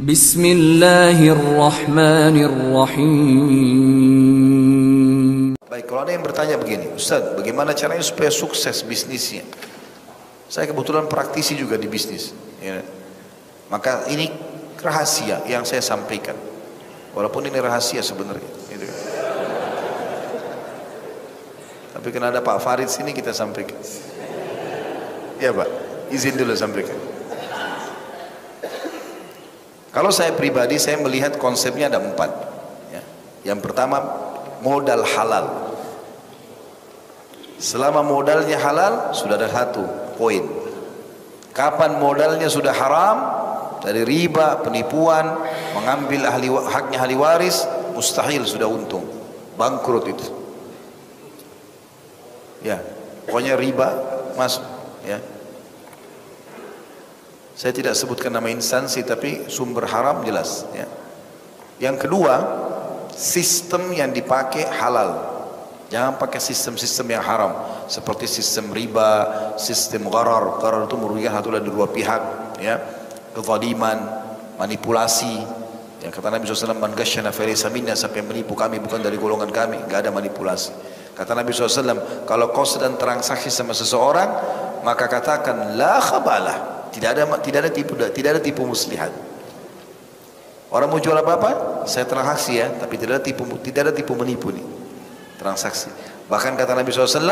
Bismillahirrahmanirrahim. Baik, kalau ada yang bertanya begini, Ustaz, bagaimana caranya supaya sukses bisnisnya? Saya kebetulan praktisi juga di bisnis, ya. Maka ini rahasia yang saya sampaikan, walaupun ini rahasia sebenarnya, gitu. Tapi karena ada Pak Farid sini kita sampaikan. Ya Pak, izin dulu sampaikan. Kalau saya pribadi, saya melihat konsepnya ada 4. Ya. Yang pertama, modal halal. Selama modalnya halal, sudah ada 1 poin. Kapan modalnya sudah haram, dari riba, penipuan, mengambil haknya ahli waris, mustahil sudah untung, bangkrut itu. Ya, pokoknya riba masuk. Ya. Saya tidak sebutkan nama instansi, tapi sumber haram jelas. Ya. Yang kedua, sistem yang dipakai halal. Jangan pakai sistem-sistem yang haram, seperti sistem riba, sistem gharar. Gharar itu merugikan satu dari 2 pihak, ya. Kezaliman, manipulasi. Yang kata Nabi SAW, man ghasyana falaysa minna, siapa yang menipu kami bukan dari golongan kami. Enggak ada manipulasi. Kata Nabi SAW, kalau kau sedang transaksi sama seseorang, maka katakan la khabalah. Tidak ada tipu muslihat. Orang mau jual apa-apa, saya transaksi ya, tapi tidak ada tipu menipu nih. Transaksi. Bahkan kata Nabi SAW,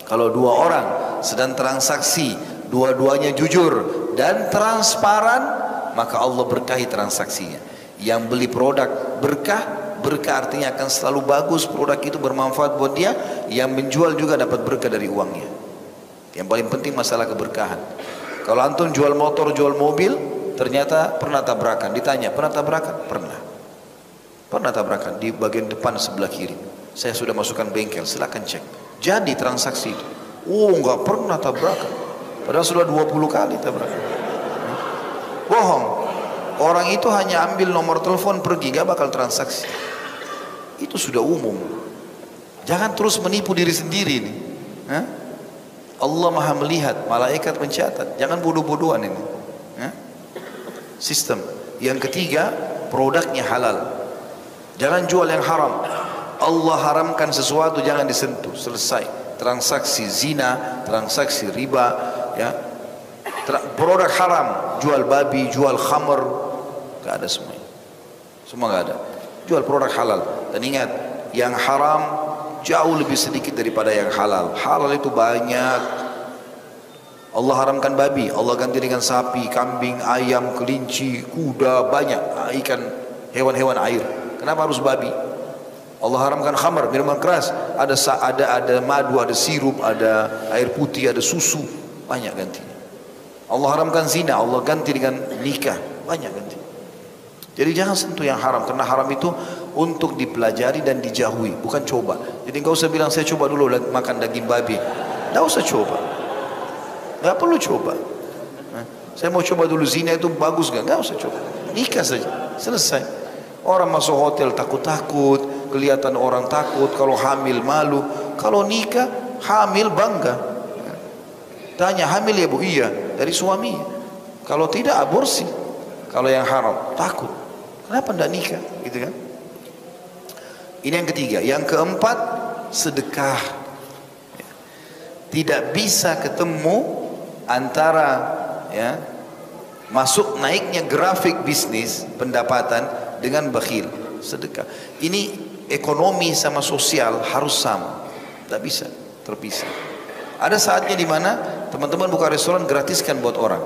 kalau 2 orang sedang transaksi, dua-duanya jujur dan transparan, maka Allah berkahi transaksinya. Yang beli produk berkah artinya akan selalu bagus, produk itu bermanfaat buat dia. Yang menjual juga dapat berkah dari uangnya. Yang paling penting masalah keberkahan. Kalau antum jual motor, jual mobil, ternyata pernah tabrakan, ditanya, pernah tabrakan? Pernah tabrakan di bagian depan sebelah kiri. Saya sudah masukkan bengkel, silakan cek. Jadi transaksi itu. Oh, enggak pernah tabrakan. Padahal sudah 20 kali tabrakan. Bohong. Orang itu hanya ambil nomor telepon, pergi, enggak bakal transaksi. Itu sudah umum. Jangan terus menipu diri sendiri nih. Hah? Allah Maha melihat, malaikat mencatat. Jangan bodoh-bodohan ini. Hah? Sistem. Yang ketiga, produknya halal. Jangan jual yang haram. Allah haramkan sesuatu, jangan disentuh, selesai. Transaksi zina, transaksi riba, ya. Produk haram, jual babi, jual khamr, gak ada semuanya. Semua gak ada. Jual produk halal. Dan ingat, yang haram jauh lebih sedikit daripada yang halal. Halal itu banyak. Allah haramkan babi, Allah ganti dengan sapi, kambing, ayam, kelinci, kuda, banyak ikan, hewan-hewan air. Kenapa harus babi? Allah haramkan khamar, minuman keras. Ada madu, ada sirup, ada air putih, ada susu, banyak ganti. Allah haramkan zina, Allah ganti dengan nikah, banyak ganti. Jadi jangan sentuh yang haram, karena haram itu untuk dipelajari dan dijauhi, bukan coba. Jadi enggak usah bilang saya coba dulu makan daging babi. Enggak usah coba. Enggak perlu coba. Saya mau coba dulu zina itu bagus enggak usah coba. Nikah saja, selesai. Orang masuk hotel takut-takut, kelihatan orang takut, kalau hamil malu, kalau nikah hamil bangga. Tanya, hamil ya Bu? Iya, dari suami. Kalau tidak aborsi. Kalau yang haram takut. Kenapa tidak nikah? Gitu kan? Ini yang ketiga. Yang keempat, sedekah. Tidak bisa ketemu antara ya masuk naiknya grafik bisnis pendapatan dengan bakhil. Sedekah. Ini ekonomi sama sosial harus sama. Tidak bisa terpisah. Ada saatnya di mana teman-teman buka restoran gratiskan buat orang,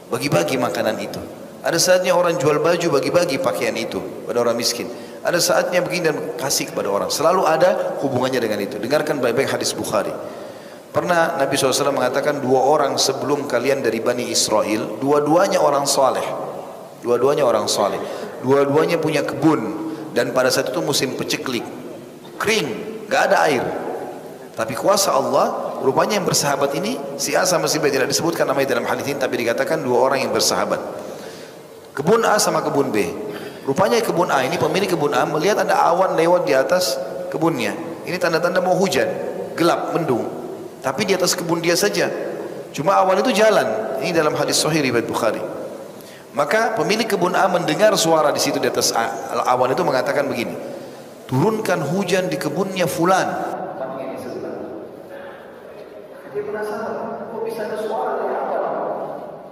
bagi-bagi makanan itu. Ada saatnya orang jual baju, bagi-bagi pakaian itu pada orang miskin. Ada saatnya begini dan kasih kepada orang. Selalu ada hubungannya dengan itu. Dengarkan baik-baik hadis Bukhari. Pernah Nabi SAW mengatakan 2 orang sebelum kalian dari Bani Israel, dua-duanya orang saleh. Dua-duanya orang saleh. Dua-duanya punya kebun. Dan pada saat itu musim peceklik, kering, gak ada air. Tapi kuasa Allah, rupanya yang bersahabat ini, si A sama si B, tidak disebutkan namanya dalam hadis ini, tapi dikatakan 2 orang yang bersahabat. Kebun A sama kebun B. Rupanya kebun A ini, pemilik kebun A melihat ada awan lewat di atas kebunnya. Ini tanda-tanda mau hujan, gelap, mendung. Tapi di atas kebun dia saja. Cuma awan itu jalan. Ini dalam hadis Sahih riwayat Bukhari. Maka pemilik kebun A mendengar suara di situ di atas awan itu mengatakan begini, turunkan hujan di kebunnya fulan. Dia penasaran, kok bisa ada suara dari awal?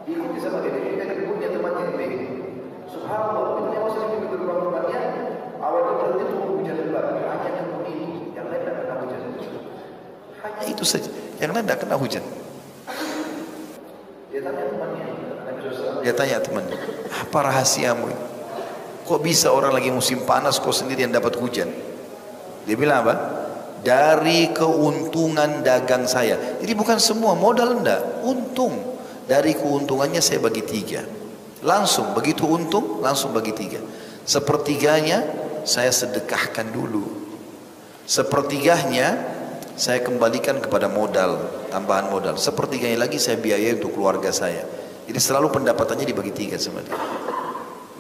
Diikuti sama dia, dia ke kebunnya temannya di begini. Subhanallah, dia masih di kebun-kebunnya, awalnya berarti turun hujan lebat. Hanya kebun ini, yang lain tidak kena hujan. Hanya itu saja, yang lain tidak kena hujan. Dia tanya temannya, apa rahasiamu? Kok bisa orang lagi musim panas kok sendiri yang dapat hujan? Dia bilang apa? Dari keuntungan dagang saya. Jadi bukan semua modal, enggak, untung. Dari keuntungannya saya bagi 3. Langsung begitu untung langsung bagi 3. Sepertiganya saya sedekahkan dulu. Sepertiganya saya kembalikan kepada modal, tambahan modal. Sepertiganya lagi saya biayai untuk keluarga saya. Jadi selalu pendapatannya dibagi 3 sama dia.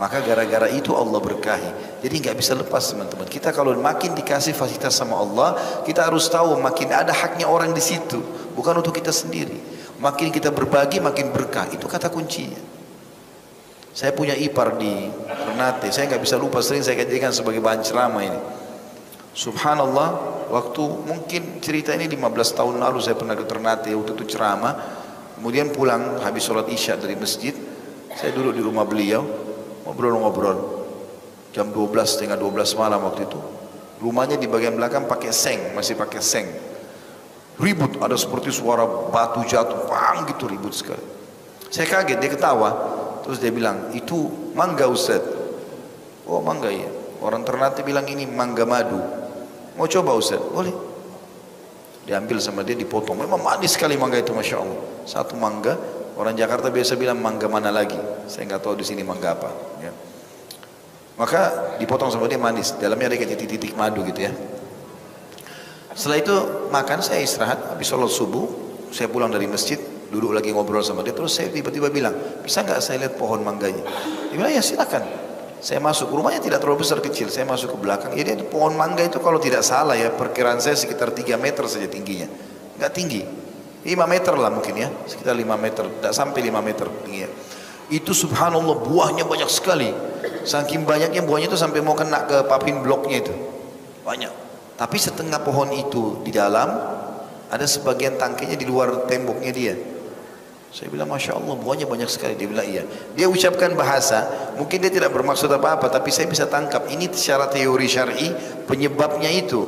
Maka gara-gara itu Allah berkahi. Jadi nggak bisa lepas teman-teman. Kita kalau makin dikasih fasilitas sama Allah, kita harus tahu makin ada haknya orang di situ, bukan untuk kita sendiri. Makin kita berbagi, makin berkah. Itu kata kuncinya. Saya punya ipar di Ternate. Saya nggak bisa lupa, sering saya jadikan sebagai bahan ceramah ini. Subhanallah, waktu mungkin cerita ini 15 tahun lalu saya pernah ke Ternate, waktu itu ceramah. Kemudian pulang habis sholat isya dari masjid, saya duduk di rumah beliau, ngobrol-ngobrol. Jam 12, setengah 12 malam waktu itu. Rumahnya di bagian belakang pakai seng, masih pakai seng. Ribut, ada seperti suara batu jatuh, bang gitu, ribut sekali. Saya kaget, dia ketawa. Terus dia bilang, itu mangga Ustaz. Oh mangga ya. Orang Ternate bilang ini mangga madu. Mau coba Ustaz? Boleh. Diambil sama dia, dipotong. Memang manis sekali mangga itu, Masya Allah. Satu mangga, orang Jakarta biasa bilang mangga mana lagi. Saya nggak tahu di sini mangga apa. Ya. Maka dipotong sama dia manis. Dalamnya ada kayak titik-titik madu gitu ya. Setelah itu makan, saya istirahat. Habis sholat subuh, saya pulang dari masjid, duduk lagi ngobrol sama dia. Terus saya tiba-tiba bilang, bisa nggak saya lihat pohon mangganya? Dia bilang, ya silakan. Saya masuk, rumahnya tidak terlalu besar, kecil. Saya masuk ke belakang. Jadi pohon mangga itu kalau tidak salah ya, perkiraan saya sekitar 3 meter saja tingginya. Enggak tinggi. 5 meter lah mungkin ya, sekitar 5 meter, tidak sampai 5 meter tingginya. Itu subhanallah buahnya banyak sekali. Saking banyaknya buahnya itu sampai mau kena ke papin bloknya itu. Banyak. Tapi setengah pohon itu di dalam, ada sebagian tangkainya di luar temboknya dia. Saya bilang, Masya Allah, buahnya banyak sekali. Dia bilang, iya. Dia ucapkan bahasa, mungkin dia tidak bermaksud apa-apa, tapi saya bisa tangkap. Ini secara teori syar'i, penyebabnya itu.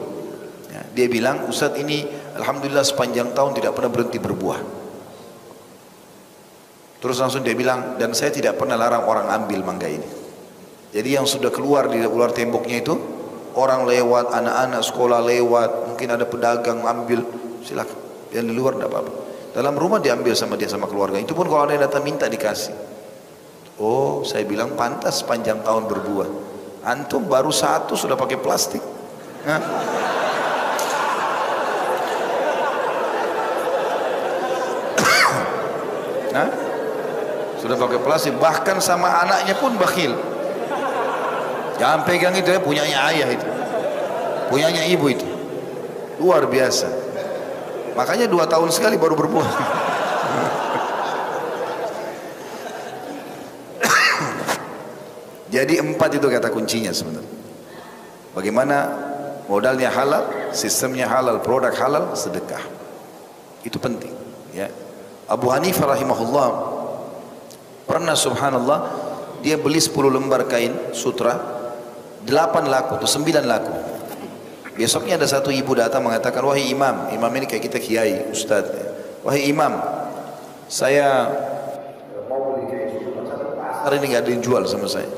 Ya, dia bilang, Ustadz ini, Alhamdulillah sepanjang tahun tidak pernah berhenti berbuah. Terus langsung dia bilang, dan saya tidak pernah larang orang ambil mangga ini. Jadi yang sudah keluar di luar temboknya itu, orang lewat, anak-anak sekolah lewat, mungkin ada pedagang ambil, silakan. Yang di luar tidak apa-apa. Dalam rumah diambil sama dia, sama keluarga. Itu pun kalau ada yang datang minta dikasih. Oh, saya bilang pantas sepanjang tahun berbuah. Antum baru 1 sudah pakai plastik. Nah. Nah, sudah pakai plastik. Bahkan sama anaknya pun bakhil. Jangan pegang itu ya, punyanya ayah itu. Punyanya ibu itu. Luar biasa. Makanya 2 tahun sekali baru berbuah. Jadi 4 itu kata kuncinya sebenarnya. Bagaimana modalnya halal, sistemnya halal, produk halal, sedekah. Itu penting. Ya. Abu Hanifah rahimahullah pernah subhanallah dia beli 10 lembar kain sutra, 8 laku atau 9 laku. Besoknya ada satu ibu datang mengatakan, wahai imam, imam ini kayak kita kiai, ustaz. Wahai imam, saya mau beli kain sutra, pasar ini nggak ada yang jual sama saya.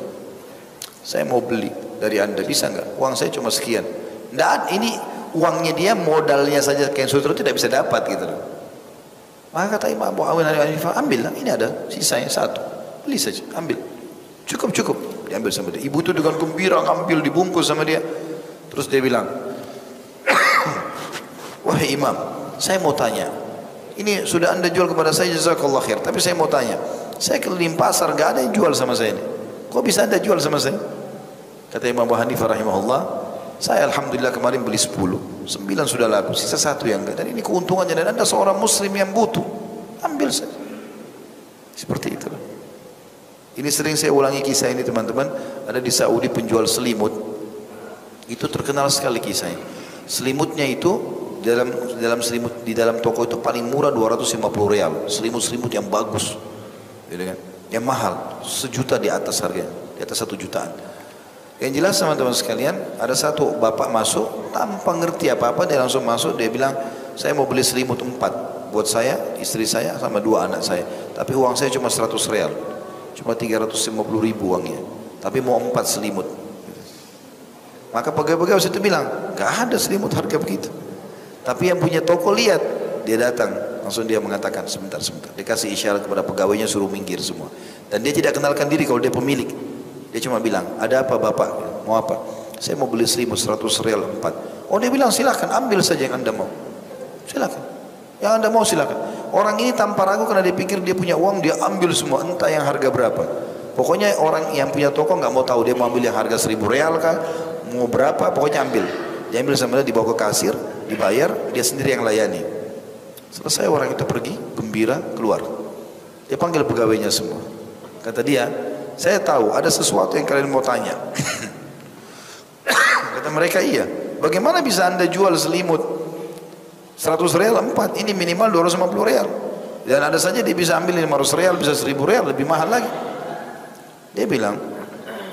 Saya mau beli dari anda, bisa nggak? Uang saya cuma sekian. Nggak, ini uangnya dia, modalnya saja kain sutra itu tidak bisa dapat gitu. Maka kata Imam Abu Hanifah, ambil lah, ini ada sisanya 1, beli saja, ambil. Cukup, diambil sama dia. Ibu itu dengan gembira ngambil, dibungkus sama dia. Terus dia bilang, wahai imam, saya mau tanya, ini sudah anda jual kepada saya, jazakallah khair, tapi saya mau tanya, saya keliling pasar gak ada yang jual sama saya ini, kok bisa anda jual sama saya? Kata Imam Abu Hanifah rahimahullah, saya alhamdulillah kemarin beli 10, 9 sudah laku, sisa 1 yang enggak, dan ini keuntungannya, dan anda seorang muslim yang butuh, ambil saja. Seperti itu. Ini sering saya ulangi kisah ini teman-teman. Ada di Saudi penjual selimut. Itu terkenal sekali kisahnya. Selimutnya itu di dalam toko itu paling murah 250 rial. Selimut-selimut yang bagus, gitu kan? Yang mahal, 1 juta di atas harganya, di atas 1 jutaan. Yang jelas teman-teman sekalian, ada satu bapak masuk tanpa ngerti apa-apa, dia langsung masuk, dia bilang, saya mau beli selimut 4 buat saya, istri saya, sama 2 anak saya. Tapi uang saya cuma 100 rial, cuma 350 ribu uangnya. Tapi mau 4 selimut. Maka pegawai-pegawai itu bilang, gak ada selimut harga begitu. Tapi yang punya toko lihat, dia datang, langsung dia mengatakan, sebentar. Dia kasih isyarat kepada pegawainya suruh minggir semua. Dan dia tidak kenalkan diri kalau dia pemilik. Dia cuma bilang, ada apa bapak? Mau apa? Saya mau beli selimut 100 rial 4. Oh, dia bilang silahkan, ambil saja yang anda mau. Silahkan, yang anda mau silahkan. Orang ini tanpa ragu karena dia pikir dia punya uang, dia ambil semua, entah yang harga berapa. Pokoknya orang yang punya toko nggak mau tahu, dia mau ambil yang harga 1000 rial kah, mau berapa, pokoknya ambil. Dia ambil sama dia, dibawa ke kasir, dibayar, dia sendiri yang layani. Selesai orang itu pergi, gembira, keluar. Dia panggil pegawainya semua. Kata dia, saya tahu ada sesuatu yang kalian mau tanya. Kata mereka, iya. Bagaimana bisa anda jual selimut 100 rial 4? Ini minimal 250 rial. Dan ada saja dia bisa ambil 500 rial, bisa 1000 rial, lebih mahal lagi. Dia bilang,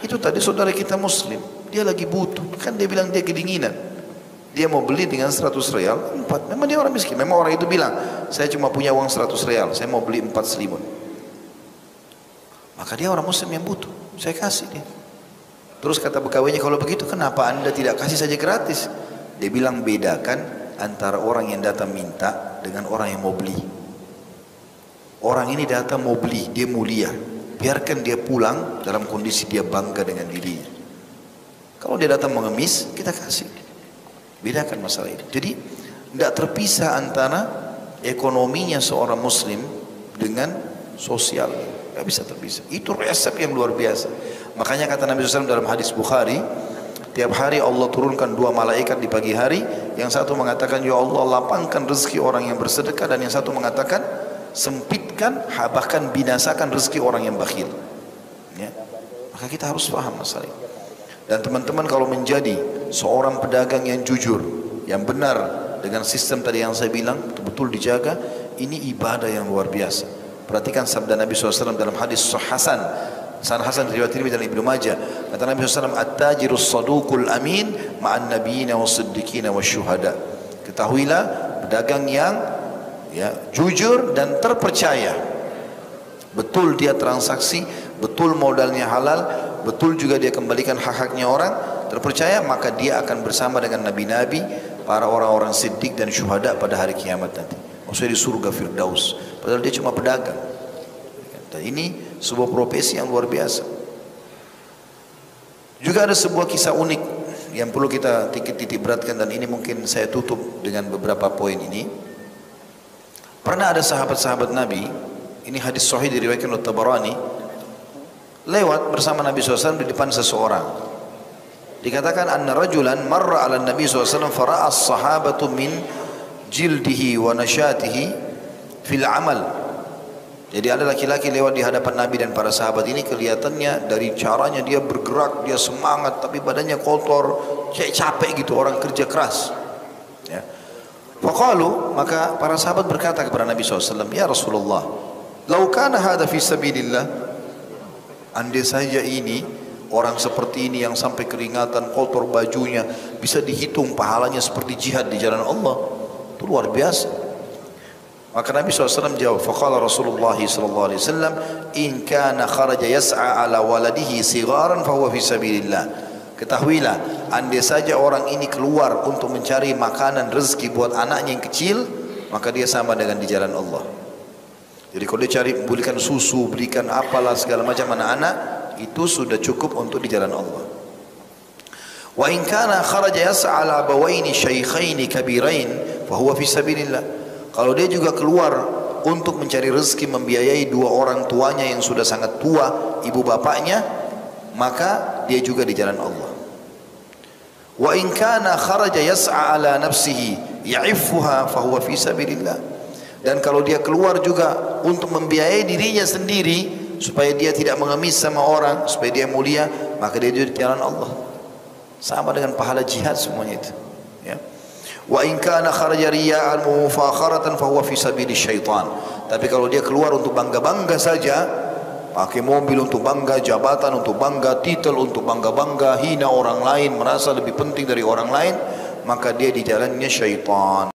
itu tadi saudara kita muslim, dia lagi butuh. Kan dia bilang dia kedinginan. Dia mau beli dengan 100 rial 4. Memang dia orang miskin. Memang orang itu bilang, saya cuma punya uang 100 rial, saya mau beli 4 selimut. Maka dia orang muslim yang butuh, saya kasih dia. Terus kata pegawainya, kalau begitu kenapa anda tidak kasih saja gratis? Dia bilang, bedakan antara orang yang datang minta dengan orang yang mau beli. Orang ini datang mau beli, dia mulia. Biarkan dia pulang dalam kondisi dia bangga dengan dirinya. Kalau dia datang mengemis, kita kasih. Bedakan masalah ini. Jadi tidak terpisah antara ekonominya seorang muslim dengan sosial. Tidak bisa terpisah. Itu resep yang luar biasa. Makanya kata Nabi SAW dalam hadis Bukhari, tiap hari Allah turunkan 2 malaikat di pagi hari. Yang satu mengatakan, ya Allah lapangkan rezeki orang yang bersedekah. Dan yang satu mengatakan, sempitkan, bahkan binasakan rezeki orang yang bakhil. Ya. Maka kita harus paham masalah ini. Dan teman-teman kalau menjadi seorang pedagang yang jujur, yang benar dengan sistem tadi yang saya bilang, betul-betul dijaga, ini ibadah yang luar biasa. Perhatikan sabda Nabi SAW dalam hadis Hasan. Hasan riwayat Tirmidzi dan Ibnu Majah. Kata Nabi SAW, at-tajirus saduqul amin ma'an nabiyina was-siddiqina wasyuhada. Ketahuilah pedagang yang jujur dan terpercaya. Betul dia transaksi, betul modalnya halal, betul juga dia kembalikan hak-haknya orang, terpercaya, maka dia akan bersama dengan nabi-nabi, para orang-orang siddiq dan syuhada pada hari kiamat nanti. Maksudnya di surga Firdaus. Padahal dia cuma pedagang. Dan ini sebuah profesi yang luar biasa. Juga ada sebuah kisah unik yang perlu kita titik beratkan, dan ini mungkin saya tutup dengan beberapa poin ini. Pernah ada sahabat-sahabat Nabi, ini hadis sahih diriwayatkan oleh Tabarani, lewat bersama Nabi SAW di depan seseorang. Dikatakan anna rajulan marra ala Nabi SAW fara'a as-sahabatu min jildihi wa nasyatihi fil amal. Jadi ada laki-laki lewat di hadapan Nabi dan para sahabat ini, kelihatannya dari caranya dia bergerak, dia semangat, tapi badannya kotor, kayak capek gitu, orang kerja keras. Ya. Faqalu, maka para sahabat berkata kepada Nabi SAW, ya Rasulullah, lau kana hadha fi sabilillah, andai saja ini orang seperti ini yang sampai keringatan, kotor bajunya, bisa dihitung pahalanya seperti jihad di jalan Allah, itu luar biasa. Maka Nabi SAW jawab, faqala Rasulullah SAW, in kana kharaja yas'a ala waladihi sigharan fahuwa fi sabilillah. Ketahuilah, andai saja orang ini keluar untuk mencari makanan rezeki buat anaknya yang kecil, maka dia sama dengan di jalan Allah. Jadi kalau dia cari, belikan susu, belikan apalah segala macam anak-anak, itu sudah cukup untuk di jalan Allah. Wa in kana kharaja yas'a ala abawaini syaikhaini kabirain fahuwa fi sabilillah. Kalau dia juga keluar untuk mencari rezeki, membiayai 2 orang tuanya yang sudah sangat tua, ibu bapaknya, maka dia juga di jalan Allah. Wa in kana kharaja yas'a ala nafsihi ya'iffuha fahuwa fi sabilillah. Dan kalau dia keluar juga untuk membiayai dirinya sendiri supaya dia tidak mengemis sama orang, supaya dia mulia, maka dia di jalan Allah. Sama dengan pahala jihad semuanya itu. Ya. Wa in kana kharaja riya'an mufakharatan fa huwa fi sabili syaitan. Tapi kalau dia keluar untuk bangga-bangga saja, pakai mobil untuk bangga, jabatan untuk bangga, titel untuk bangga-bangga, hina orang lain, merasa lebih penting dari orang lain, maka dia di jalannya syaitan.